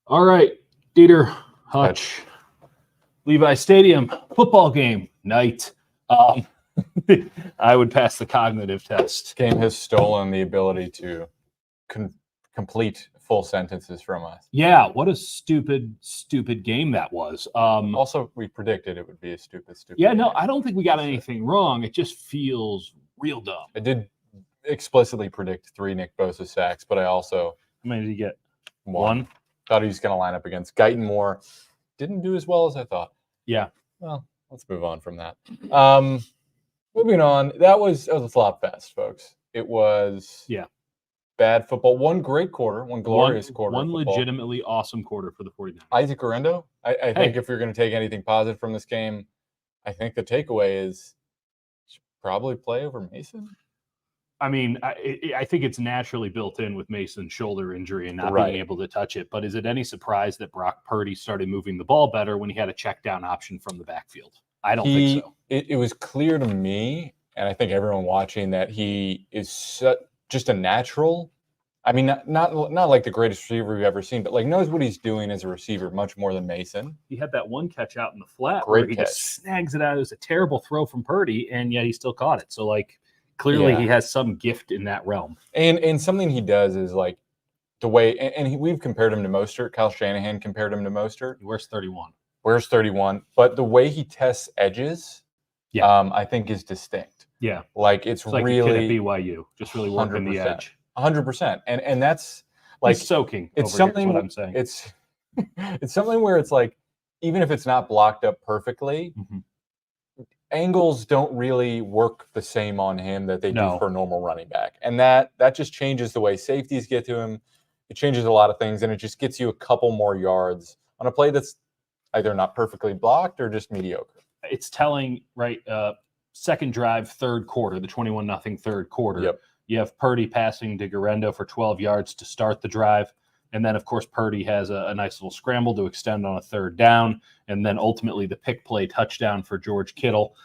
All right, Dieter, Hutch, Levi Stadium, football game, night. I would pass the cognitive test. This game has stolen the ability to complete full sentences from us. Yeah, what a stupid game that was. Also, we predicted it would be a stupid Yeah, game. no, I don't think we got anything wrong. It just feels real dumb. I did explicitly predict 3 Nick Bosa sacks, but I also... How many did he get? One. Thought he was going to line up against Guyton Moore. Didn't do as well as I thought. Yeah. Well, let's move on from that. Moving on, that was a flop fest, folks. It was bad football. One great quarter, one glorious quarter. One legitimately awesome quarter for the 49ers. Isaac Guerrero, I think if you're going to take anything positive from this game, I think the takeaway is you should probably play over Mason. I mean, I think it's naturally built in with Mason's shoulder injury and not being able to touch it. But is it any surprise that Brock Purdy started moving the ball better when he had a check down option from the backfield? I don't think so. It was clear to me, and I think everyone watching, that he is just a natural. I mean, not like the greatest receiver we've ever seen, but like knows what he's doing as a receiver much more than Mason. He had that one catch out in the flat where he just snags it out. It was a terrible throw from Purdy, and yet he still caught it. So, like, clearly he has some gift in that realm. And something he does is like the way, and we've compared him to Mostert. Kyle Shanahan compared him to Mostert. He wears 31. But the way he tests edges, I think is distinct. Yeah. Like it's like really a kid at BYU, just really working the edge. 100%. And that's like he's soaking. It's something what I'm saying. It's something where it's like, even if it's not blocked up perfectly, angles don't really work the same on him that they do for a normal running back. And that just changes the way safeties get to him. It changes a lot of things, and it just gets you a couple more yards on a play that's either not perfectly blocked or just mediocre. It's telling, right? Second drive, third quarter, the 21-0 third quarter. Yep. You have Purdy passing to Guerrero for 12 yards to start the drive. And then, of course, Purdy has a nice little scramble to extend on a third down. And then ultimately the pick play touchdown for George Kittle.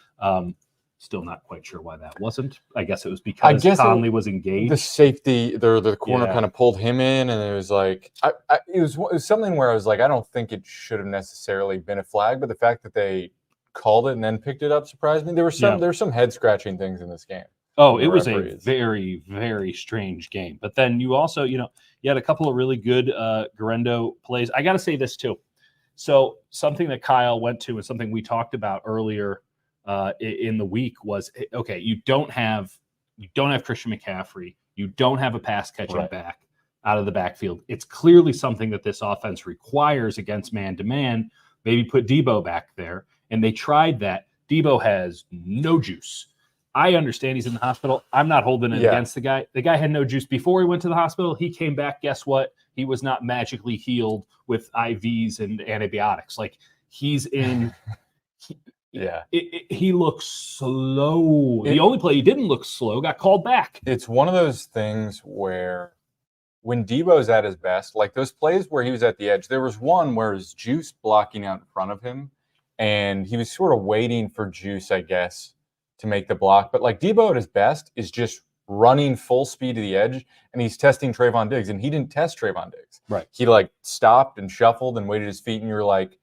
Still not quite sure why that wasn't. I guess it was because Conley was engaged. The safety, the corner kind of pulled him in, and it was like it was something where I was like, I don't think it should have necessarily been a flag, but the fact that they called it and then picked it up surprised me. There were some head scratching things in this game. Oh, it was a very, very strange game. But then you also, you had a couple of really good Guerrero plays. I got to say this too. So something that Kyle went to and something we talked about earlier in the week was, okay, you don't have Christian McCaffrey. You don't have a pass catching back out of the backfield. It's clearly something that this offense requires against man-to-man. Maybe put Debo back there. And they tried that. Debo has no juice. I understand he's in the hospital. I'm not holding it against the guy. The guy had no juice before he went to the hospital. He came back. Guess what? He was not magically healed with IVs and antibiotics. Like, he's in he looks slow. The only play he didn't look slow got called back. It's one of those things where when Debo's at his best, like those plays where he was at the edge, there was one where his Juice blocking out in front of him, and he was sort of waiting for Juice, I guess, to make the block. But like Debo at his best is just running full speed to the edge, and he's testing Trayvon Diggs, and he didn't test Trayvon Diggs. Right. He like stopped and shuffled and waited his feet, and you're like,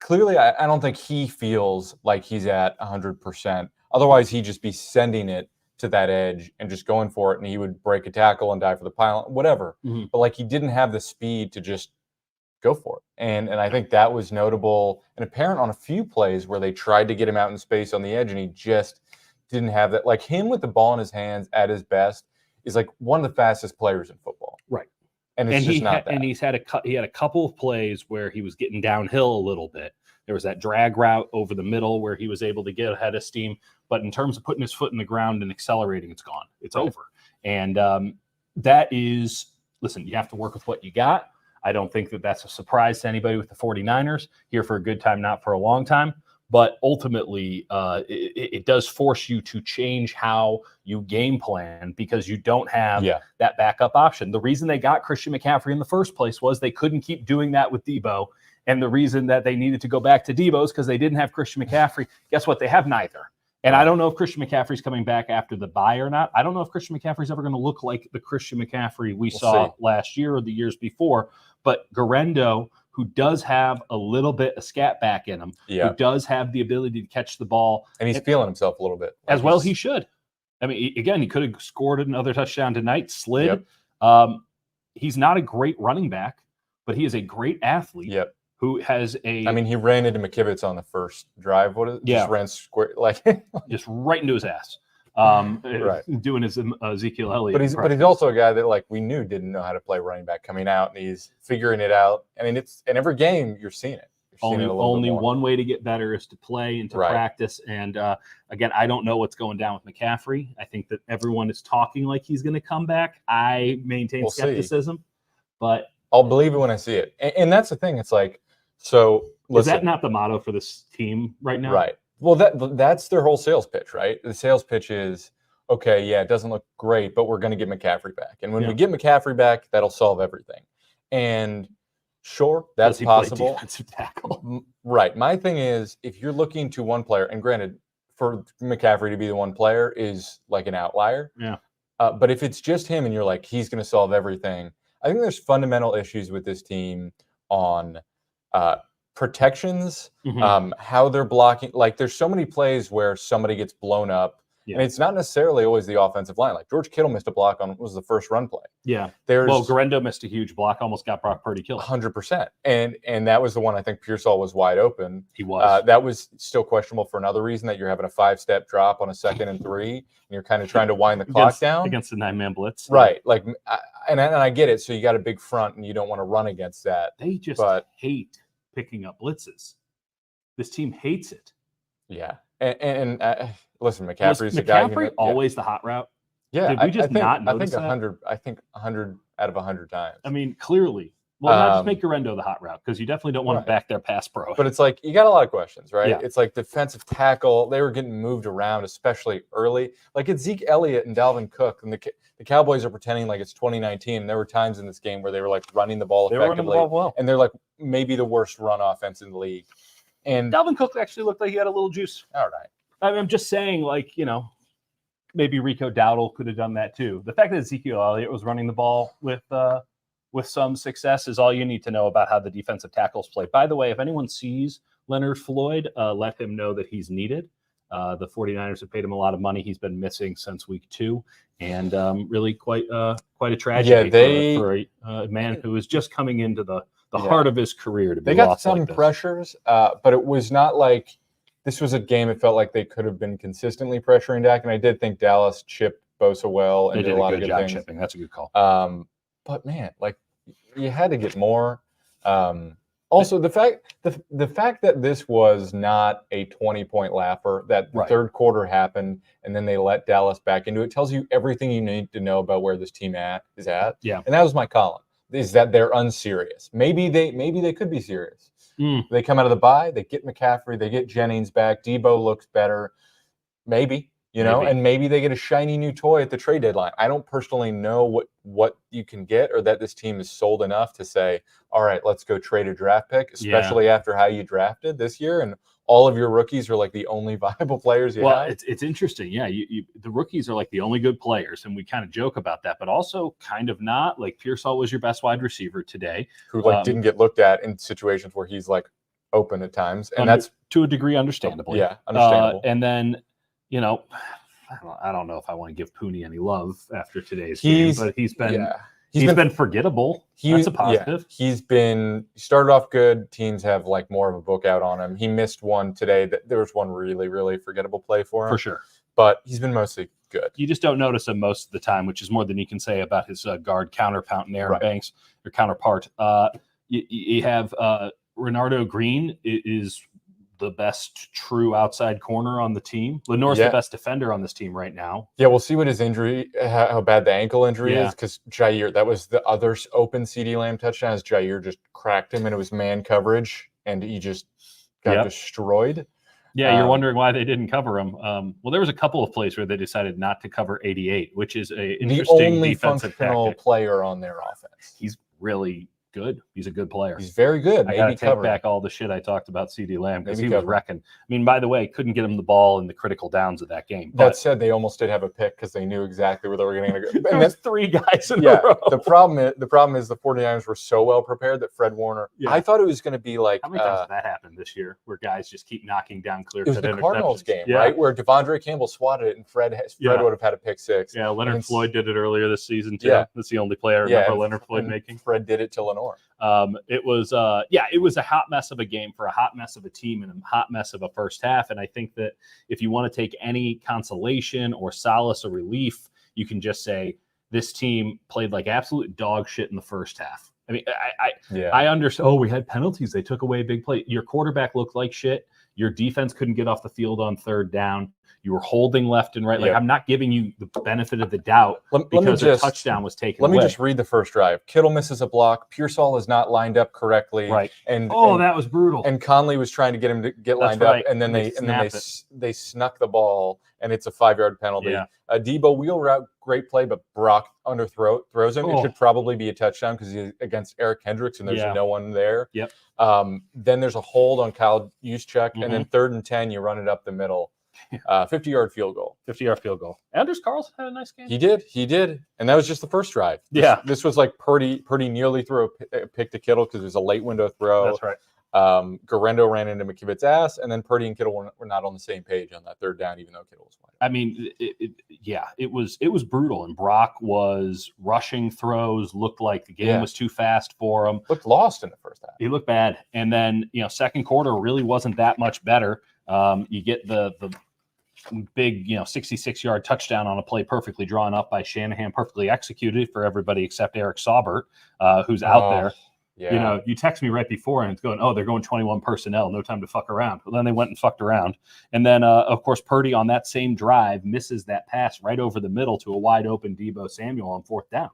clearly I don't think he feels like he's at 100%. Otherwise, he'd just be sending it to that edge and just going for it, and he would break a tackle and die for the pile, whatever. But like he didn't have the speed to just go for it. And I think that was notable and apparent on a few plays where they tried to get him out in space on the edge, and he just didn't have that. Like him with the ball in his hands at his best is like one of the fastest players in football. Right. And it's just not that. And he had a couple of plays where he was getting downhill a little bit. There was that drag route over the middle where he was able to get ahead of steam. But in terms of putting his foot in the ground and accelerating, it's gone. It's over. And that is, listen, you have to work with what you got. I don't think that that's a surprise to anybody with the 49ers. Here for a good time, not for a long time. But ultimately, it does force you to change how you game plan because you don't have that backup option. The reason they got Christian McCaffrey in the first place was they couldn't keep doing that with Debo. And the reason that they needed to go back to Debo is because they didn't have Christian McCaffrey. Guess what? They have neither. And I don't know if Christian McCaffrey's coming back after the bye or not. I don't know if Christian McCaffrey's ever going to look like the Christian McCaffrey we saw last year or the years before. But Guerendo, who does have a little bit of scat back in him, who does have the ability to catch the ball. And he's feeling himself a little bit. Like as well he should. I mean, again, he could have scored another touchdown tonight, slid. He's not a great running back, but he is a great athlete. Who has a? I mean, he ran into McKivitz on the first drive. What is it? Just ran square, like just right into his ass. Doing his Ezekiel Elliott. But he's also a guy that like we knew didn't know how to play running back coming out, and he's figuring it out. I mean, it's in every game you're seeing it. Only one way to get better is to play and to practice. And again, I don't know what's going down with McCaffrey. I think that everyone is talking like he's going to come back. I maintain skepticism, but I'll believe it when I see it. And that's the thing. It's like, so is that not the motto for this team right now? Right. Well, that's their whole sales pitch, right? The sales pitch is, okay, yeah, it doesn't look great, but we're going to get McCaffrey back. And when we get McCaffrey back, that'll solve everything. And sure, that's possible. Defensive tackle. Right. My thing is, if you're looking to one player, and granted, for McCaffrey to be the one player is like an outlier. Yeah. But if it's just him and you're like, he's going to solve everything, I think there's fundamental issues with this team on protections, how they're blocking. Like there's so many plays where somebody gets blown up. And it's not necessarily always the offensive line. Like George Kittle missed a block on was the first run play. Well, Guerendo missed a huge block, almost got Brock Purdy killed. 100%. And that was the one I think Pearsall was wide open. He was. That was still questionable for another reason, that you're having a 5-step drop on a 2nd and 3, and you're kind of trying to wind the clock down against the 9-man blitz. Right. Like, and I get it. So you got a big front, and you don't want to run against that. They just hate picking up blitzes. This team hates it. Yeah. And listen, McCaffrey's the guy who always the hot route. Yeah, did we just not notice I think 100 out of 100 times. I mean, clearly. Well, not just make Guerendo the hot route, because you definitely don't want to back their pass pro. But it's like you got a lot of questions, right? It's like defensive tackle. They were getting moved around, especially early. Like it's Zeke Elliott and Dalvin Cook, and the Cowboys are pretending like it's 2019. And there were times in this game where they were like running the ball effectively, and they're like maybe the worst run offense in the league. And Dalvin Cook actually looked like he had a little juice. All right. I'm just saying, like, maybe Rico Dowdle could have done that too. The fact that Ezekiel Elliott was running the ball with some success is all you need to know about how the defensive tackles play. By the way, if anyone sees Leonard Floyd, let him know that he's needed. The 49ers have paid him a lot of money. He's been missing since week 2, and really quite a tragedy for a man who is just coming into the heart of his career. They got some pressures, but it was not like this was a game. It felt like they could have been consistently pressuring Dak, and I did think Dallas chipped Bosa well and did a lot of good things. Chipping. That's a good call. But man, like you had to get more. Also, the fact that this was not a 20-point laugher, that the third quarter happened and then they let Dallas back into it, tells you everything you need to know about where this team is at. Yeah, and that was my column. Is that they're unserious? Maybe they could be serious. They come out of the bye, they get McCaffrey, they get Jennings back, Debo looks better, maybe, and maybe they get a shiny new toy at the trade deadline. I don't personally know what you can get, or that this team is sold enough to say, all right, let's go trade a draft pick, especially after how you drafted this year, and all of your rookies are like the only viable players you have. It's interesting. Yeah, the rookies are like the only good players, and we kind of joke about that, but also kind of not. Like Pearsall was your best wide receiver today, who didn't get looked at in situations where he's like open at times, and that's to a degree understandable. Yeah, understandable. And then I don't know if I want to give Pooney any love after today's game, but he's been forgettable. That's a positive. He started off good. Teams have like more of a book out on him. He missed one today. There was one really, really forgettable play for him. For sure. But he's been mostly good. You just don't notice him most of the time, which is more than you can say about his guard counterpart, Aaron Banks, or counterpart. You have Renardo Green is the best true outside corner on the team. Lenore's the best defender on this team right now. Yeah, we'll see what his injury, how bad the ankle injury is, because Jair, that was the other open CeeDee Lamb touchdown, as Jair just cracked him, and it was man coverage, and he just got destroyed. Yeah, you're wondering why they didn't cover him. Well, there was a couple of plays where they decided not to cover 88, which is a interesting the only defensive functional tactic. Player on their offense. He's really good. He's a good player. He's very good. I got to Maybe take back all the shit I talked about CeeDee Lamb because he was wrecking. I mean, by the way, couldn't get him the ball in the critical downs of that game. That said, they almost did have a pick because they knew exactly where they were going to go. There was 3 guys in a row. The problem is the 49ers were so well prepared that Fred Warner. Yeah. I thought it was going to be like. How many times did that happen this year, where guys just keep knocking down clear? It was the Cardinals game, right, where Devondre Campbell swatted it and Fred would have had a pick 6. Yeah, Leonard Floyd did it earlier this season too. Yeah. That's the only play I remember Leonard Floyd making. Fred did it to Lenore. It was a hot mess of a game for a hot mess of a team and a hot mess of a first half. And I think that if you want to take any consolation or solace or relief, you can just say this team played like absolute dog shit in the first half. I mean, I understand. Oh, we had penalties. They took away a big play. Your quarterback looked like shit. Your defense couldn't get off the field on third down. You were holding left and right. Like, I'm not giving you the benefit of the doubt because a touchdown was taken away. Let me just read the first drive. Kittle misses a block. Pearsall is not lined up correctly. Right. And that was brutal. And Conley was trying to get him to get lined up, and then they snuck the ball, and it's a 5-yard penalty. Yeah. Debo wheel route, great play, but Brock throws him. It should probably be a touchdown because he's against Eric Hendricks, and there's no one there. Yep. Then there's a hold on Kyle Juszczyk, and then 3rd and 10, you run it up the middle. 50-yard field goal. 50-yard field goal. Anders Carlson had a nice game. He did. And that was just the first drive. This was like Purdy nearly threw a pick to Kittle because it was a late window throw. That's right. Garendo ran into McKivitz's ass, and then Purdy and Kittle were not on the same page on that 3rd down, even though Kittle was wide. I mean, it was brutal, and Brock was rushing throws. Looked like the game was too fast for him. Looked lost in the first half. He looked bad, and then second quarter really wasn't that much better. You get the big 66-yard touchdown on a play perfectly drawn up by Shanahan, perfectly executed for everybody except Eric Saubert, who's out there. Yeah. You text me right before and it's going, they're going 21 personnel, no time to fuck around. Well, then they went and fucked around. And then, of course, Purdy on that same drive misses that pass right over the middle to a wide open Debo Samuel on 4th down.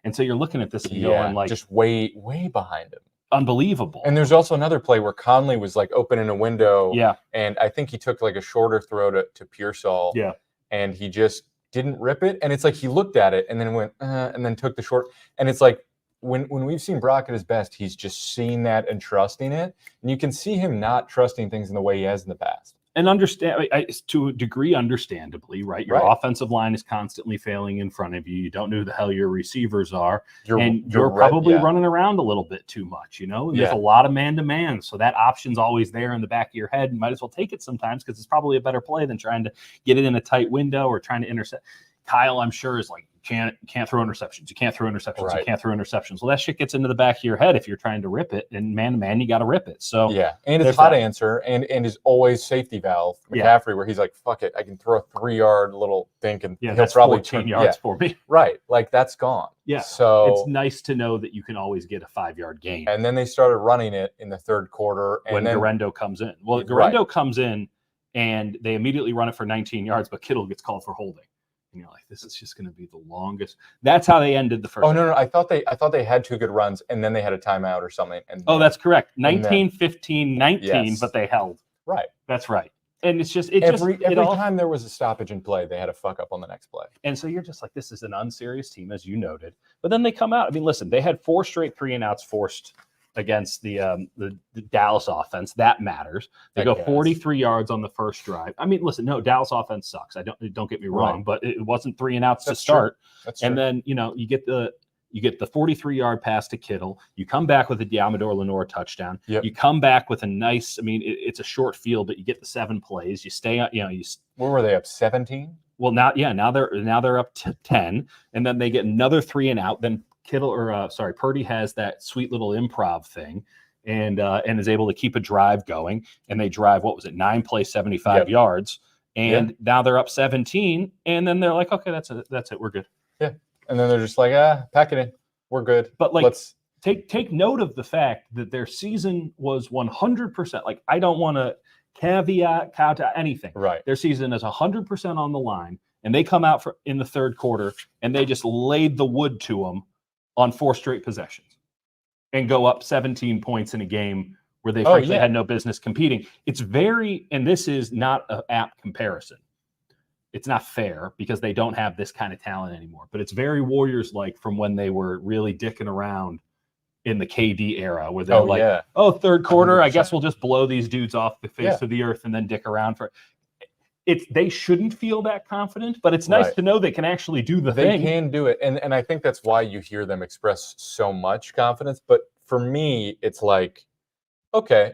And so you're looking at this and going like, just way behind him. Unbelievable. And there's also another play where Conley was like opening a window. Yeah. And I think he took like a shorter throw to Pearsall. Yeah. And he just didn't rip it. And it's like he looked at it and then went, and then took the short. And it's like, when we've seen Brock at his best, he's just seeing that and trusting it. And you can see him not trusting things in the way he has in the past. And understand, to a degree, understandably, right? Your offensive line is constantly failing in front of you. You don't know who the hell your receivers are. You're probably running around a little bit too much, And there's a lot of man-to-man. So that option's always there in the back of your head. You might as well take it sometimes because it's probably a better play than trying to get it in a tight window or trying to intercept. Kyle, I'm sure, is like, can't throw interceptions. You can't throw interceptions. Right. You can't throw interceptions. Well, that shit gets into the back of your head if you're trying to rip it. And man-to-man, you got to rip it. So and it's hot answer and is always safety valve. McCaffrey, where he's like, fuck it, I can throw a 3-yard little thing and he'll probably 14 yards for me. Right, like that's gone. Yeah, so it's nice to know that you can always get a 5-yard gain. And then they started running it in the 3rd quarter. And when Garendo comes in. Well, Garendo comes in and they immediately run it for 19 yards, but Kittle gets called for holding. And you're like, this is just going to be the longest. That's how they ended the first. Oh, no. I thought they had 2 good runs, and then they had a timeout or something. And that's correct. 19, 15, 19, but they held. Right. That's right. And it's just every time there was a stoppage in play, they had a fuck up on the next play. And so you're just like, this is an unserious team, as you noted. But then they come out. I mean, listen, they had 4 straight 3-and-outs forced against the Dallas offense. That matters. They go 43 yards on the first drive. I mean, listen, no, Dallas offense sucks. Don't get me wrong, but it wasn't 3-and-outs to start. That's and true. Then you get the 43-yard pass to Kittle. You come back with a Diamador Lenore touchdown. Yep. You come back with a nice. I mean, it's a short field, but you get the 7 plays. You stay. Where were they up 17? Well, now they're up to 10, and then they get another 3-and-out. Then Purdy has that sweet little improv thing and is able to keep a drive going. And they drive, 9 plays, 75 yards. And now they're up 17. And then they're like, okay, that's it. We're good. Yeah. And then they're just like, pack it in. We're good. But let's take note of the fact that their season was 100%. Like, I don't want to caveat anything. Right. Their season is 100% on the line. And they come out in the 3rd quarter and they just laid the wood to them on 4 straight possessions and go up 17 points in a game where they frankly had no business competing. It's and this is not an apt comparison. It's not fair because they don't have this kind of talent anymore, but it's very Warriors-like from when they were really dicking around in the KD era where they're third quarter, 100%. I guess we'll just blow these dudes off the face of the earth and then dick around for it. They shouldn't feel that confident, but it's nice to know they can actually do the thing. They can do it. And I think that's why you hear them express so much confidence. But for me, it's like, okay,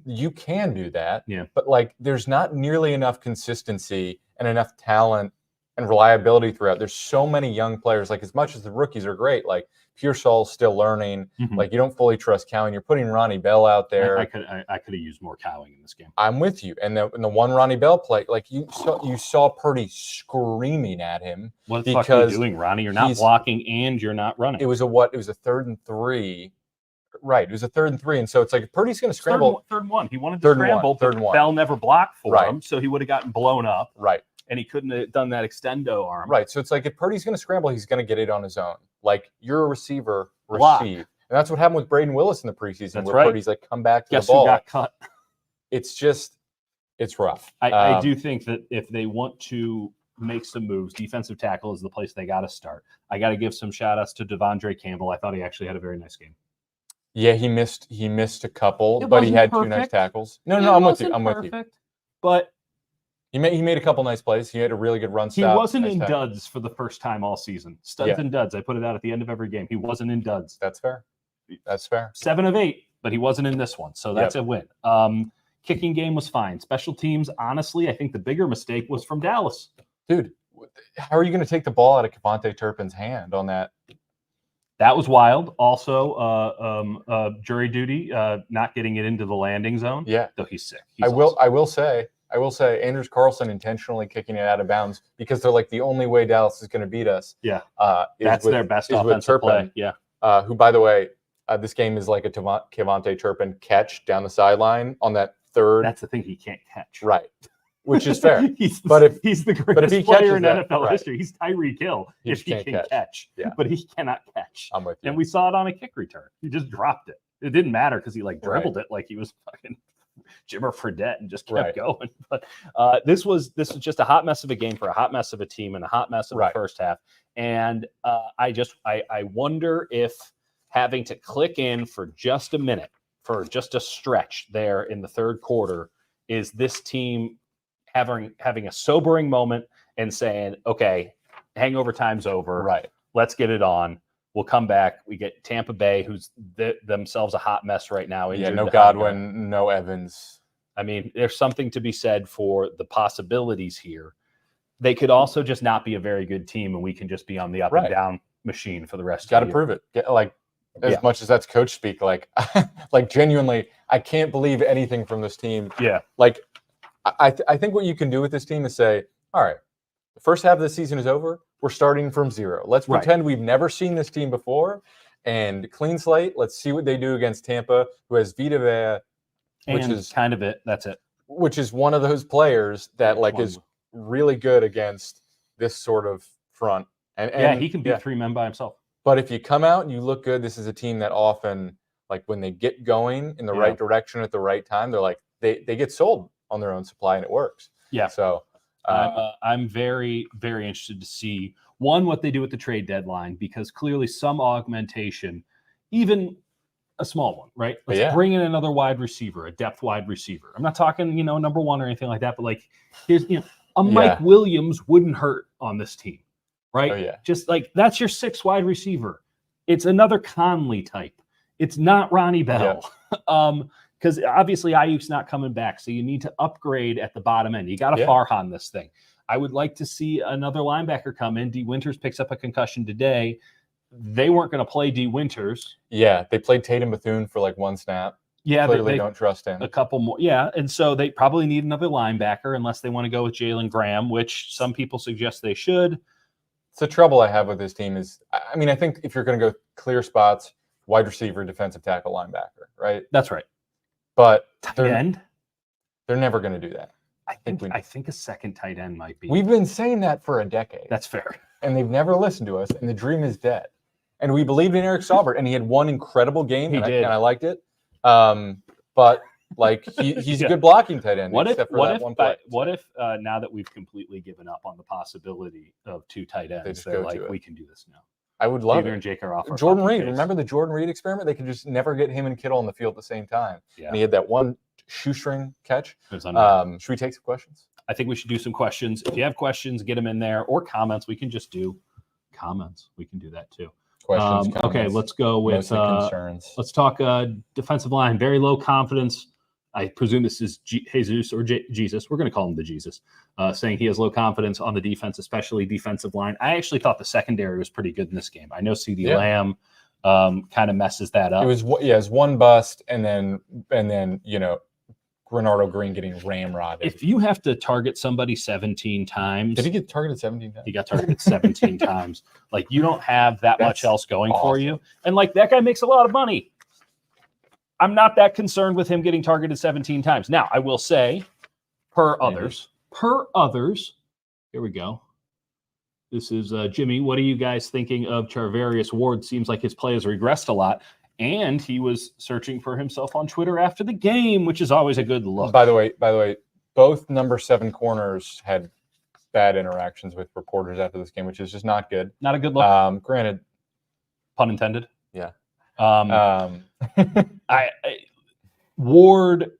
you can do that. Yeah. But like, there's not nearly enough consistency and enough talent and reliability throughout. There's so many young players. Like, as much as the rookies are great, like Pearsall's still learning. Mm-hmm. Like, you don't fully trust Cowan. You're putting Ronnie Bell out there. I could have used more Cowing in this game. I'm with you. And the one Ronnie Bell play, like you saw Purdy screaming at him. What the fuck are you doing, Ronnie? You're not blocking and you're not running. It was a 3rd and 3. Right. It was a 3rd and 3. And so it's like Purdy's going to scramble. Third and 1. He wanted to scramble, but Bell never blocked for him, so he would have gotten blown up. Right. And he couldn't have done that extendo arm. Right. So it's like if Purdy's going to scramble, he's going to get it on his own. Like, you're a receiver, receive. And that's what happened with Braden Willis in the preseason, where Purdy's like, come back to the ball. Who got cut? It's just, it's rough. I do think that if they want to make some moves, defensive tackle is the place they got to start. I got to give some shout outs to Devondre Campbell. I thought he actually had a very nice game. Yeah, he missed a couple, but he had perfect. 2 nice tackles. No, I'm with you. I'm with you. But he made a couple nice plays. He had a really good run stop. He wasn't in duds for the first time all season. Studs and duds. I put it out at the end of every game. He wasn't in duds. That's fair. 7 of 8, but he wasn't in this one. So that's a win. Kicking game was fine. Special teams, honestly, I think the bigger mistake was from Dallas. Dude, how are you going to take the ball out of Kevontae Turpin's hand on that? That was wild. Also, jury duty, not getting it into the landing zone. Yeah. Though he's sick. I will say, Andrews Carlson intentionally kicking it out of bounds because they're like, the only way Dallas is going to beat us. Yeah. That's their best offensive play. Yeah. Who, by the way, this game is like a Kevontae Turpin catch down the sideline on that third. That's the thing, he can't catch. Right. Which is fair. He's the greatest player in NFL history. He's Tyreek Hill if he can catch. Yeah. But he cannot catch. I'm with you. And we saw it on a kick return. He just dropped it. It didn't matter because he dribbled it like he was fucking Jimmer Fredette and just kept going. But this was just a hot mess of a game for a hot mess of a team and a hot mess of the first half. And I wonder if having to click in for just a minute, for just a stretch there in the third quarter, is this team having a sobering moment and saying, okay, hangover time's over. Right. Let's get it on. We'll come back. We get Tampa Bay, who's themselves a hot mess right now. Yeah, no Godwin, no Evans. I mean, there's something to be said for the possibilities here. They could also just not be a very good team, and we can just be on the up and down machine for the rest of the year. Got to prove it. As much as that's coach speak, like genuinely, I can't believe anything from this team. Yeah. Like, I think what you can do with this team is say, all right, the first half of the season is over. We're starting from zero. Let's pretend we've never seen this team before and clean slate. Let's see what they do against Tampa, who has Vita Vea, which is kind of it. That's it. Which is one of those players that is really good against this sort of front. And he can beat 3 men by himself. But if you come out and you look good, this is a team that often, when they get going in the right direction at the right time, they're like, they get sold on their own supply and it works. Yeah. So I'm very, very interested to see what they do at the trade deadline, because clearly some augmentation, even a small one, right? Let's bring in another wide receiver, a depth wide receiver. I'm not talking, number 1 or anything like that, but here's, a Mike Williams wouldn't hurt on this team, right? Oh, yeah. Just that's your 6th wide receiver. It's another Conley type. It's not Ronnie Bell. Yeah. Because obviously Ayuk's not coming back, so you need to upgrade at the bottom end. You got to Farhan this thing. I would like to see another linebacker come in. D. Winters picks up a concussion today. They weren't going to play D. Winters. Yeah, they played Tatum Bethune for 1 snap. Yeah, clearly they don't trust him. A couple more. Yeah, and so they probably need another linebacker unless they want to go with Jalen Graham, which some people suggest they should. It's the trouble I have with this team is, I think if you're going to go clear spots, wide receiver, defensive tackle, linebacker, right? That's right. But tight end, they're never going to do that. I think a second tight end might be. We've been saying that for a decade. That's fair. And they've never listened to us, and the dream is dead. And we believed in Eric Saubert, and he had one incredible game, and I liked it. But he's a good blocking tight end. What if now that we've completely given up on the possibility of 2 tight ends, they're like, we can do this now? I would love Peter it. and Jake are off. Our Jordan fucking Reed. case. Remember the Jordan Reed experiment? They could just never get him and Kittle on the field at the same time. Yeah. And he had that one shoestring catch. It was unreal. Should we take some questions? I think we should do some questions. If you have questions, get them in there, or comments. We can just do comments. We can do that too. Questions, okay, comments, let's go with mostly concerns. let's talk defensive line. Very low confidence. I presume this is Jesus or Jesus. We're going to call him the Jesus, saying he has low confidence on the defense, especially defensive line. I actually thought the secondary was pretty good in this game. I know CeeDee Lamb kind of messes that up. It was one bust, and then Renardo Green getting ramrodded. If you have to target somebody 17 times, did he get targeted 17 times? He got targeted 17 times. Like, you don't have that much else going for you, and like, that guy makes a lot of money. I'm not that concerned with him getting targeted 17 times. Now, I will say, per others, here we go. This is Jimmy. What are you guys thinking of Charvarius Ward? Seems like his play has regressed a lot, and he was searching for himself on Twitter after the game, which is always a good look. By the way, both number 7 corners had bad interactions with reporters after this game, which is just not good. Not a good look. Granted, pun intended. Yeah. Ward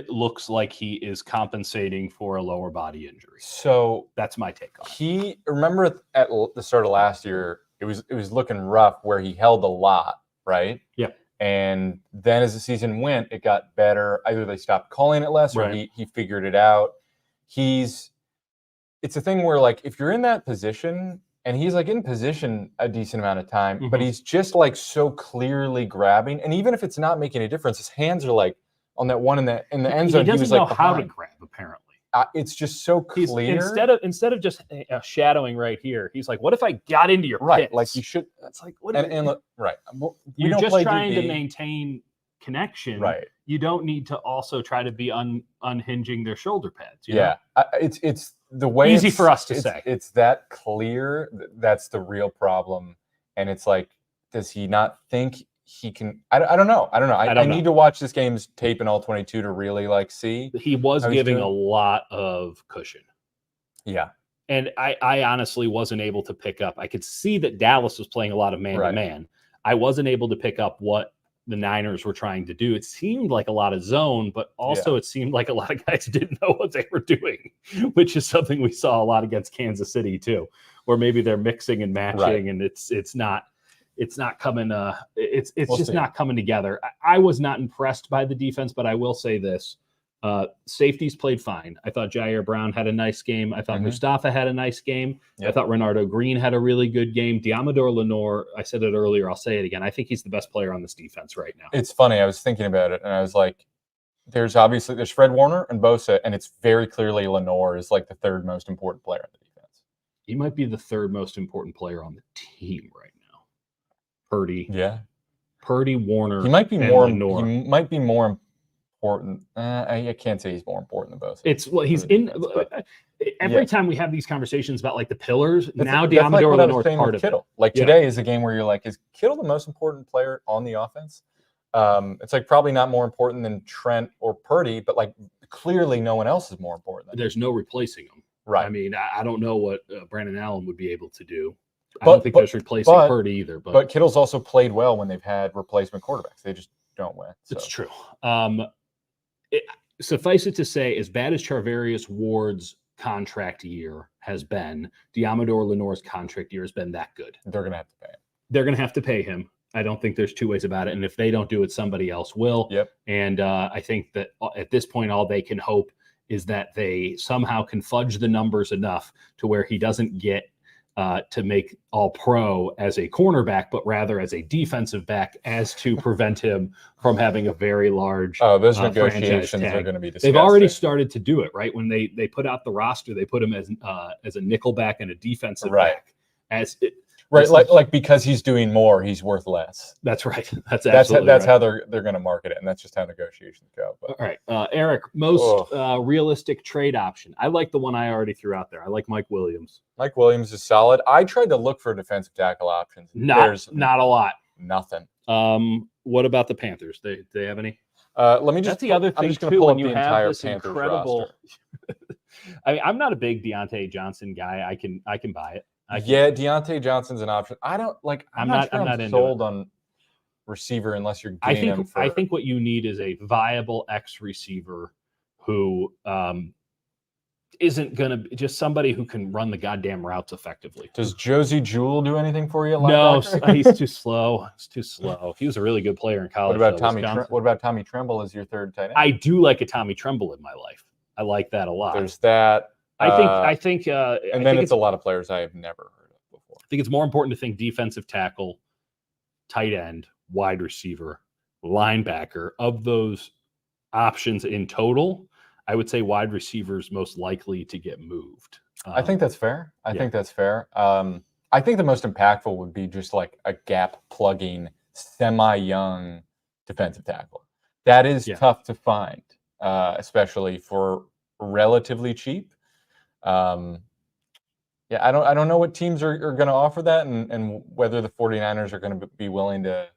looks like he is compensating for a lower body injury. So that's my take on it. Remember at the start of last year, it was looking rough where he held a lot, right? Yeah. And then as the season went, it got better. Either they stopped calling it less, or he figured it out. It's a thing where, like, if you're in that position, and he's like in position a decent amount of time, but he's just like so clearly grabbing. And even if it's not making a difference, his hands are like on that one in the end zone. He doesn't was know like how to grab, apparantly. It's just so clear. Instead of just shadowing right here, he's like, "What if I got into your pits?" Like you should. That's like what. Right. You're just trying to maintain connection. Right. You don't need to also try to be unhinging their shoulder pads. You know? It's the way easy for us to say. It's that clear. That's the real problem. And it's like, does he not think he can? I don't know. I need to watch this game's tape in all 22 to really like see. He was giving a lot of cushion. Yeah. And I honestly wasn't able to pick up. I could see that Dallas was playing a lot of man-to-man. I wasn't able to pick up what the Niners were trying to do. It seemed like a lot of zone, but also it seemed like a lot of guys didn't know what they were doing, which is something we saw a lot against Kansas City too, where maybe they're mixing and matching, and it's not coming. It's just not coming together. I was not impressed by the defense, but I will say this: safeties played fine. I thought Jair Brown had a nice game. I thought Mustafa had a nice game. Yep. I thought Renardo Green had a really good game. Diamador Lenore, I said it earlier, I'll say it again. I think he's the best player on this defense right now. It's funny. I was thinking about it, and I was like, there's Fred Warner and Bosa, and it's very clearly Lenore is like the third most important player on the defense. He might be the third most important player on the team right now. Purdy. Yeah. Purdy, Warner. He might be more Lenore. He might be more important. I can't say he's more important than both. He's in every time we have these conversations about like the pillars. Now Diamador Lenore is part of Kittle. Like today is a game where you're like, is Kittle the most important player on the offense? It's like probably not more important than Trent or Purdy, but like clearly no one else is more important. There's no replacing him. Right. I mean, I don't know what Brandon Allen would be able to do. I don't think there's replacing Purdy either. But Kittle's also played well when they've had replacement quarterbacks. They just don't win. So. It's true. Suffice it to say, as bad as Charvarius Ward's contract year has been, Diamador Lenore's contract year has been that good. They're going to have to pay him. They're going to have to pay him. I don't think there's two ways about it. And if they don't do it, somebody else will. Yep. And I think that at this point, all they can hope is that they somehow can fudge the numbers enough to where he doesn't get to make all pro as a cornerback, but rather as a defensive back, as to prevent him from having a very large those negotiations are going to be disgusting. They've already started to do it, right? When they put out the roster, they put him as a nickel back and a defensive back. Like because he's doing more, he's worth less. That's right. That's how they're going to market it, and that's just how negotiations go. But. All right, Eric, most realistic trade option. I like the one I already threw out there. I like Mike Williams. Mike Williams is solid. I tried to look for defensive tackle options. There's not a lot. Nothing. What about the Panthers? Do they have any? Let me just. That's the other thing I'm just too. When you have entire this incredible. I mean, I'm not a big Deontay Johnson guy. I can buy it. Deontay Johnson's an option. I'm not sure I'm sold on receiver unless you're getting him for. I think what you need is a viable X receiver who isn't going to be just somebody who can run the goddamn routes effectively. Does Josie Jewell do anything for you? No, he's too slow. He's too slow. He was a really good player in college. What about Tommy Tremble as your third tight end? I do like a Tommy Tremble in my life. I like that a lot. There's that. I think, and then it's a lot of players I have never heard of before. I think it's more important to think defensive tackle, tight end, wide receiver, linebacker. Of those options in total, I would say wide receiver is most likely to get moved. I think that's fair. I think that's fair. I think the most impactful would be just like a gap plugging, semi-young defensive tackle. That is tough to find, especially for relatively cheap. I don't know what teams are going to offer that and whether the 49ers are going to be willing to,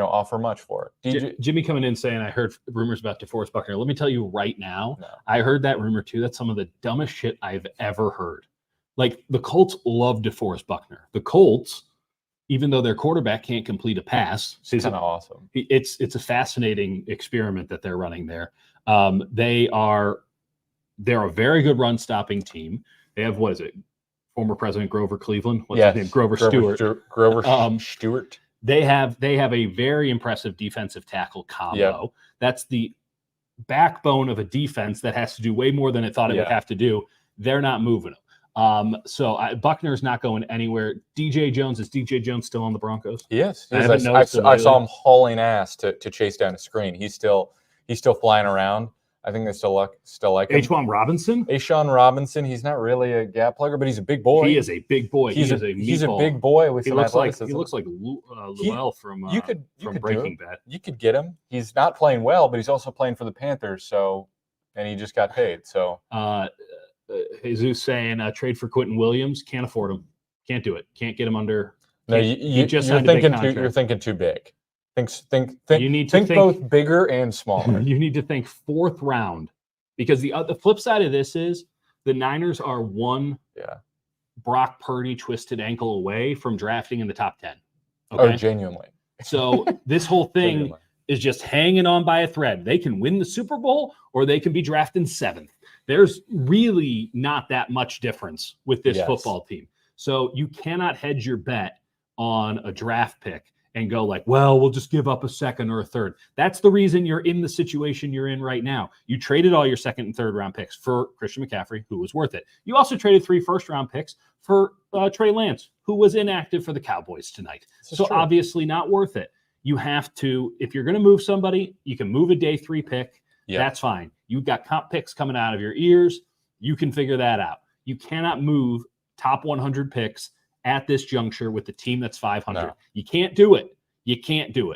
offer much for it. Jimmy coming in saying, I heard rumors about DeForest Buckner. Let me tell you right now, I heard that rumor too. That's some of the dumbest shit I've ever heard. Like, the Colts love DeForest Buckner. The Colts, even though their quarterback can't complete a pass, it's kind of awesome. It's a fascinating experiment that they're running there. They're a very good run stopping team. They have, what is it? Former President Grover Cleveland. What's his name? Grover Stewart. Grover Stewart. They have a very impressive defensive tackle combo. Yep. That's the backbone of a defense that has to do way more than it thought it would have to do. They're not moving them. So Buckner's not going anywhere. DJ Jones, is DJ Jones still on the Broncos? Yes. I saw him hauling ass to chase down a screen. He's still flying around. I think they still like him. A'Shawn Robinson. He's not really a gap plugger, but he's a big boy. He is a big boy. He's a big boy with some athleticism. He looks like Luell from Breaking Bad. You could get him. He's not playing well, but he's also playing for the Panthers. And he just got paid. So Jesus saying trade for Quentin Williams. Can't afford him. Can't do it. Can't get him under. No, you're thinking too big. Think both bigger and smaller. You need to think fourth round, because the flip side of this is the Niners are one Brock Purdy twisted ankle away from drafting in the top 10. Okay? Oh, genuinely. So this whole thing is just hanging on by a thread. They can win the Super Bowl or they can be drafted 7th. There's really not that much difference with this football team. So you cannot hedge your bet on a draft pick and go like, well, we'll just give up a second or a third. That's the reason you're in the situation you're in right now. You traded all your second and third round picks for Christian McCaffrey, who was worth it. You also traded 3 first round picks for Trey Lance, who was inactive for the Cowboys tonight. So obviously not worth it. You have to, if you're going to move somebody, you can move a day 3 pick. Yep. That's fine. You've got comp picks coming out of your ears. You can figure that out. You cannot move top 100 picks at this juncture with the team that's 500. No. You can't do it.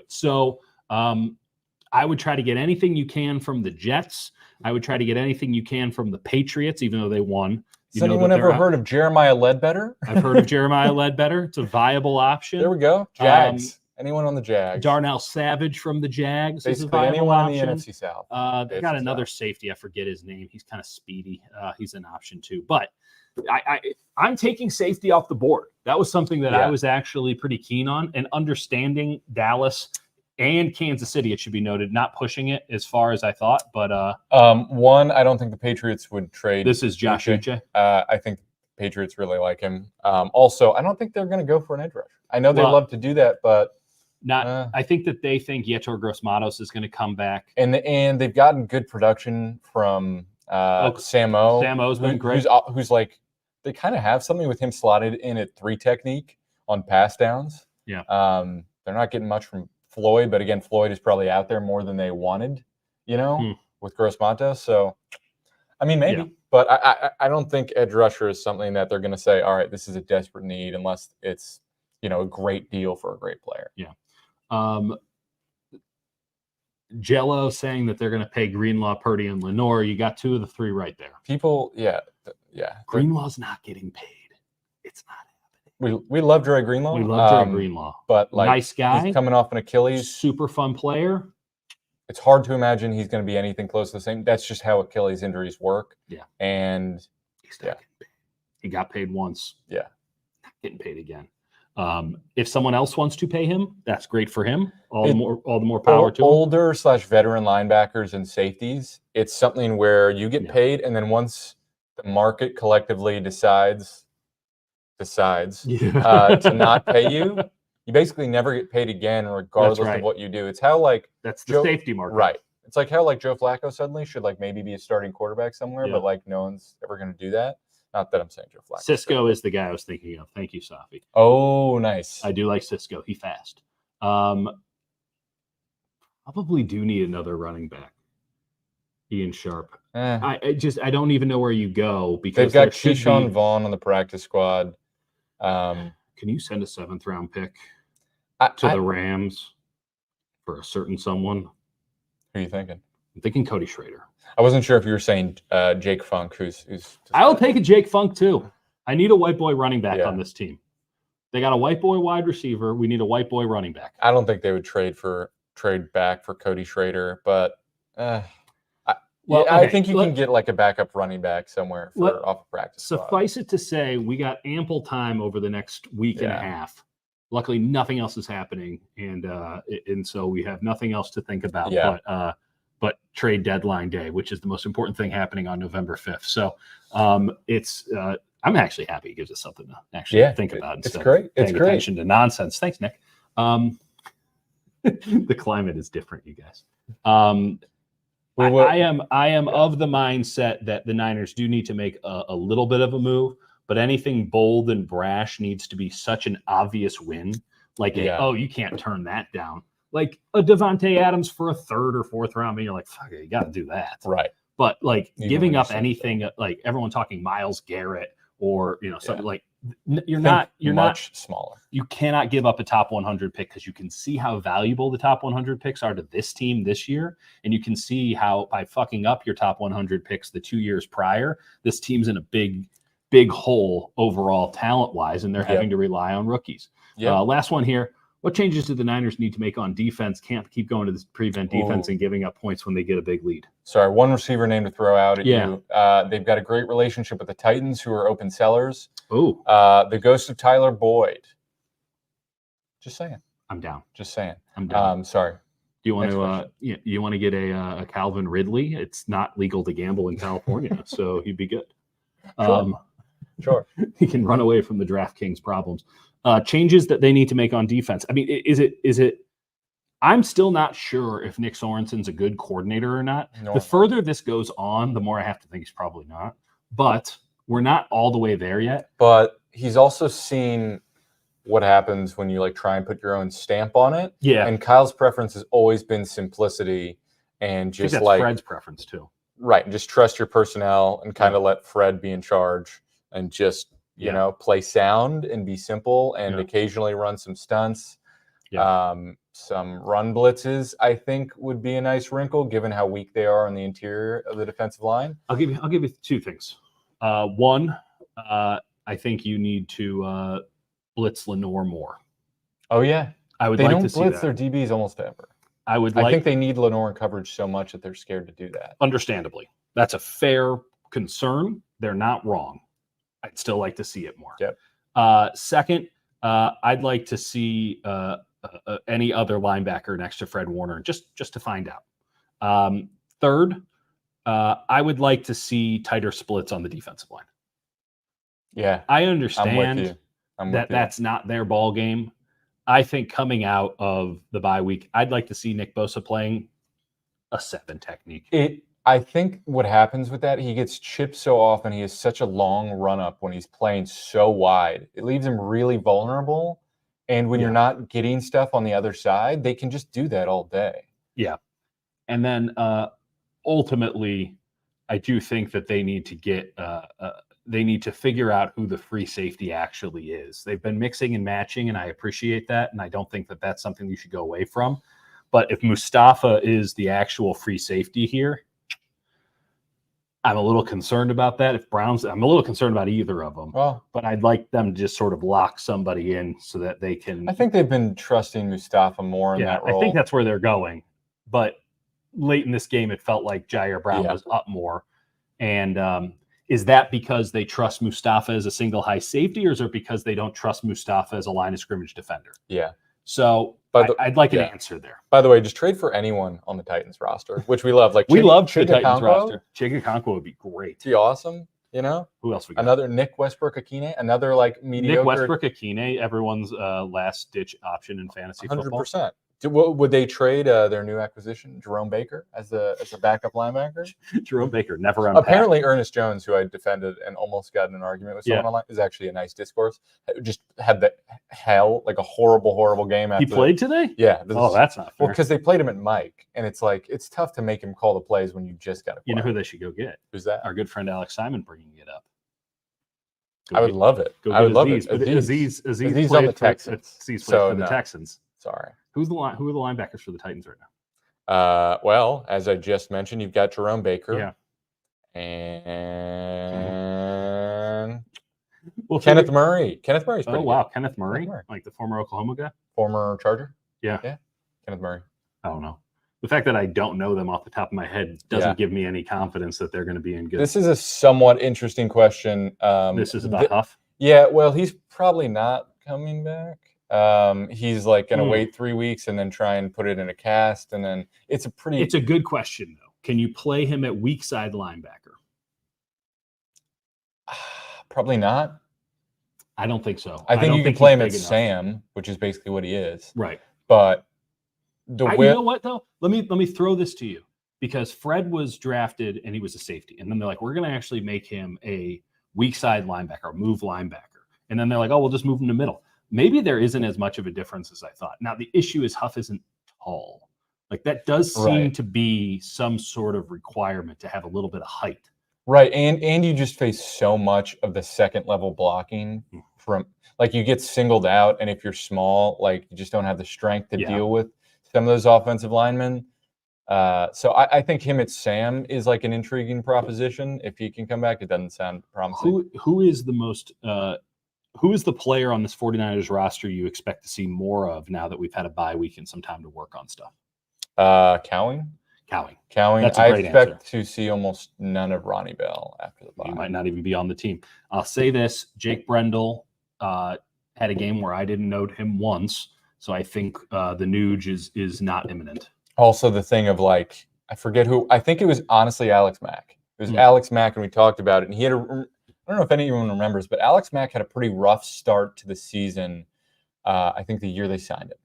So I would try to get anything you can from the Jets. I would try to get anything you can from the Patriots, even though they won. Has anyone ever heard of Jeremiah Ledbetter? I've heard of Jeremiah Ledbetter. It's a viable option. There we go. Jags. Anyone on the Jags? Darnell Savage from the Jags. Basically anyone in the NFC South. They got another safety. I forget his name. He's kind of speedy. He's an option too. But I'm taking safety off the board. That was something that I was actually pretty keen on, and understanding Dallas and Kansas City, it should be noted, not pushing it as far as I thought. But one, I don't think the Patriots would trade. This is Josh Uche. I think the Patriots really like him. Also, I don't think they're going to go for an edge rusher. I know they love to do that, but I think that they think Yetur Gross-Matos is going to come back, and they've gotten good production from Samo. Samo's been great. Who's like, they kind of have something with him slotted in at 3 technique on pass downs. Yeah. They're not getting much from Floyd, but again, Floyd is probably out there more than they wanted, with Gross-Matos. So, I mean, maybe, but I don't think edge rusher is something that they're going to say, all right, this is a desperate need, unless it's, a great deal for a great player. Yeah. Jello saying that they're going to pay Greenlaw, Purdy, and Lenore. You got 2 of the 3 right there. People, yeah. Greenlaw's not getting paid. It's not happening. We love Dre Greenlaw. We love Dre Greenlaw. But nice guy. He's coming off an Achilles. Super fun player. It's hard to imagine he's going to be anything close to the same. That's just how Achilles injuries work. Yeah. And he's not getting paid. He got paid once. Yeah. Not getting paid again. If someone else wants to pay him, that's great for him. All the more power to him. Older / veteran linebackers and safeties, it's something where you get paid, and then once the market collectively decides to not pay you, you basically never get paid again, regardless of what you do. It's how that's the safety market, right? It's like how Joe Flacco suddenly should maybe be a starting quarterback somewhere, but no one's ever going to do that. Not that I'm saying Joe Flacco. Cisco is the guy I was thinking of. Thank you, Safi. Oh, nice. I do like Cisco. He fast. Probably do need another running back. Ian Sharp. I don't even know where you go because they've got Keyshawn Vaughn on the practice squad. Can you send a 7th round pick to the Rams for a certain someone? Who are you thinking? I'm thinking Cody Schrader. I wasn't sure if you were saying Jake Funk, who's I'll take a Jake Funk too. I need a white boy running back on this team. They got a white boy wide receiver. We need a white boy running back. I don't think they would trade back for Cody Schrader, but I think you can get a backup running back somewhere off of practice. Suffice it to say, we got ample time over the next week and a half. Luckily, nothing else is happening, and so we have nothing else to think about. But trade deadline day, which is the most important thing happening on November 5th. So it's I'm actually happy it gives us something to actually think about instead of paying attention to nonsense. Thanks, Nick. The climate is different, you guys. I am of the mindset that the Niners do need to make a little bit of a move, but anything bold and brash needs to be such an obvious win. You can't turn that down. Like a Devontae Adams for a 3rd or 4th round, you're like, fuck it, you got to do that. Right. But giving up anything, everyone talking Myles Garrett or, something you're not much smaller. You cannot give up a top 100 pick because you can see how valuable the top 100 picks are to this team this year. And you can see how by fucking up your top 100 picks the 2 years prior, this team's in a big hole overall talent wise, and they're having to rely on rookies. Last one here. What changes do the Niners need to make on defense? Can't keep going to this prevent defense and giving up points when they get a big lead. Sorry, one receiver name to throw out at you. They've got a great relationship with the Titans, who are open sellers. The ghost of Tyler Boyd. Just saying. I'm down. Just saying. I'm down. Sorry. Do you want you want to get a Calvin Ridley? It's not legal to gamble in California, so he'd be good. Sure. He can run away from the DraftKings problems. Changes that they need to make on defense. I mean, is it? I'm still not sure if Nick Sorensen's a good coordinator or not. No. The further this goes on, the more I have to think he's probably not. But we're not all the way there yet. But he's also seen what happens when you try and put your own stamp on it. Yeah. And Kyle's preference has always been simplicity and just I think that's Fred's preference too. Right. And just trust your personnel and kind of let Fred be in charge and just play sound and be simple and occasionally run some stunts. Some run blitzes, I think, would be a nice wrinkle given how weak they are on the interior of the defensive line. I'll give you 2 things. One, I think you need to blitz Lenore more. Oh yeah, I would like to see that. They don't blitz their DBs almost ever. I think they need Lenore in coverage so much that they're scared to do that. Understandably, that's a fair concern. They're not wrong. I'd still like to see it more. Yep. Second, I'd like to see any other linebacker next to Fred Warner, just to find out. Third, I would like to see tighter splits on the defensive line. Yeah, I understand that's not their ball game. I think coming out of the bye week, I'd like to see Nick Bosa playing a 7 technique. I think what happens with that, he gets chipped so often. He has such a long run up when he's playing so wide. It leaves him really vulnerable. And when you're not getting stuff on the other side, they can just do that all day. Yeah. And then ultimately, I do think that they need to they need to figure out who the free safety actually is. They've been mixing and matching, and I appreciate that. And I don't think that that's something you should go away from. But if Mustafa is the actual free safety here, I'm a little concerned about that. I'm a little concerned about either of them. Well, but I'd like them to just sort of lock somebody in so that they can. I think they've been trusting Mustafa more in that role. I think that's where they're going. But late in this game, it felt like Jair Brown was up more. And Is that because they trust Mustafa as a single high safety, or is it because they don't trust Mustafa as a line of scrimmage defender? Yeah. So I'd like an answer there. By the way, just trade for anyone on the Titans roster, which we love. Like we love the Titans Chigakonkwo roster. Chigakonkwo would be great. Be awesome. You know, who else we got? Another Nick Westbrook-Akine, another like mediocre. Nick Westbrook-Akine, everyone's last ditch option in fantasy 100%. Football. 100%. Would they trade their new acquisition, Jerome Baker, as a backup linebacker? Jerome Baker, never unpacked. Apparently, Ernest Jones, who I defended and almost got in an argument with someone online, is actually a nice discourse. Just had the like a horrible game. He played today? Yeah. That's not fair. Well, because they played him at Mike, and it's like it's tough to make him call the plays when you just got to play. You know who they should go get? Who's that? Our good friend Alex Simon bringing it up. I would love it. I would love it. Aziz on the Texans. Aziz plays for the Texans. Sorry. Who are the linebackers for the Titans right now? Well, as I just mentioned, you've got Jerome Baker. Yeah. And Kenneth Murray. Kenneth Murray's pretty good. Kenneth Murray, like the former Oklahoma guy? Former Charger? Yeah. Kenneth Murray. I don't know. The fact that I don't know them off the top of my head doesn't give me any confidence that they're going to be in good. This is a somewhat interesting question. This is about Huff? Yeah, well, he's probably not coming back. He's like going to wait 3 weeks and then try and put it in a cast, and then it's a good question though. Can you play him at weak side linebacker? Probably not. I don't think so. I think you can play him at Sam, which is basically what he is. Right. But you know what though? Let me throw this to you, because Fred was drafted and he was a safety, and then they're like, we're going to actually make him a weak side linebacker, move linebacker, and then they're like, oh, we'll just move him to middle. Maybe there isn't as much of a difference as I thought. Now, the issue is Huff isn't tall. Like, that does seem to be some sort of requirement to have a little bit of height. Right. And you just face so much of the second level blocking from, like, you get singled out. And if you're small, like, you just don't have the strength to deal with some of those offensive linemen. So I think him at Sam is like an intriguing proposition. If he can come back, it doesn't sound promising. Who is the most who is the player on this 49ers roster you expect to see more of now that we've had a bye week and some time to work on stuff? Cowing. That's a I great expect answer. to see almost none of Ronnie Bell after the bye. He might not even be on the team. I'll say this: Jake Brendel had a game where I didn't note him once, so I think the Nuge is not imminent. Also, the thing of like, I forget who. I think it was honestly Alex Mack. It was Alex Mack, and we talked about it. And he had I don't know if anyone remembers, but Alex Mack had a pretty rough start to the season. I think the year they signed him,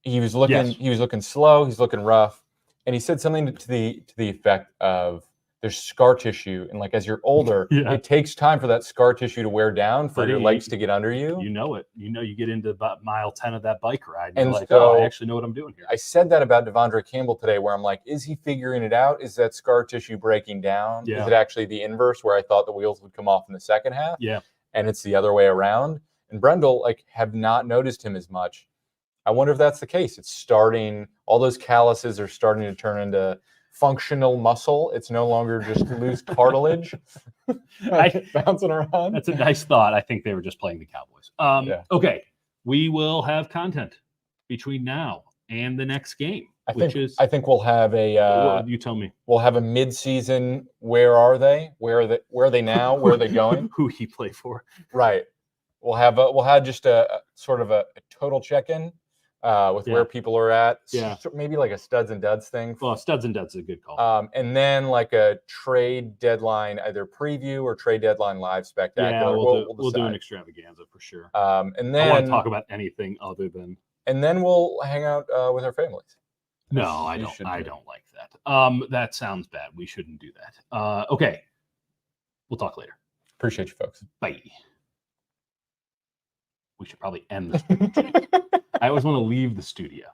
he was looking slow. He's looking rough, and he said something to the effect of, "There's scar tissue, and like as you're older, it takes time for that scar tissue to wear down for your legs to get under you." You know it. You get into about mile 10 of that bike ride, and you're like, I actually know what I'm doing here. I said that about Devondre Campbell today, where I'm like, is he figuring it out? Is that scar tissue breaking down? Yeah. Is it actually the inverse, where I thought the wheels would come off in the second half? Yeah. And it's the other way around. And Brendel, like, have not noticed him as much. I wonder if that's the case. It's starting, all those calluses are starting to turn into functional muscle. It's no longer just loose cartilage bouncing around. That's a nice thought. I think they were just playing the Cowboys. Okay. We will have content between now and the next game. I think we'll have a you tell me. We'll have a mid-season, where are they? Where are they now? Where are they going? Who he play for. Right. We'll have just a sort of a total check-in with where people are at. Yeah. Maybe like a studs and duds thing. Well, studs and duds is a good call. And then like a trade deadline, either preview or trade deadline live spectacular. Yeah, we'll do an extravaganza for sure. And then I want to talk about anything other than. And then we'll hang out with our families. No, I don't like that. That sounds bad. We shouldn't do that. Okay. We'll talk later. Appreciate you, folks. Bye. We should probably end this. I always want to leave the studio.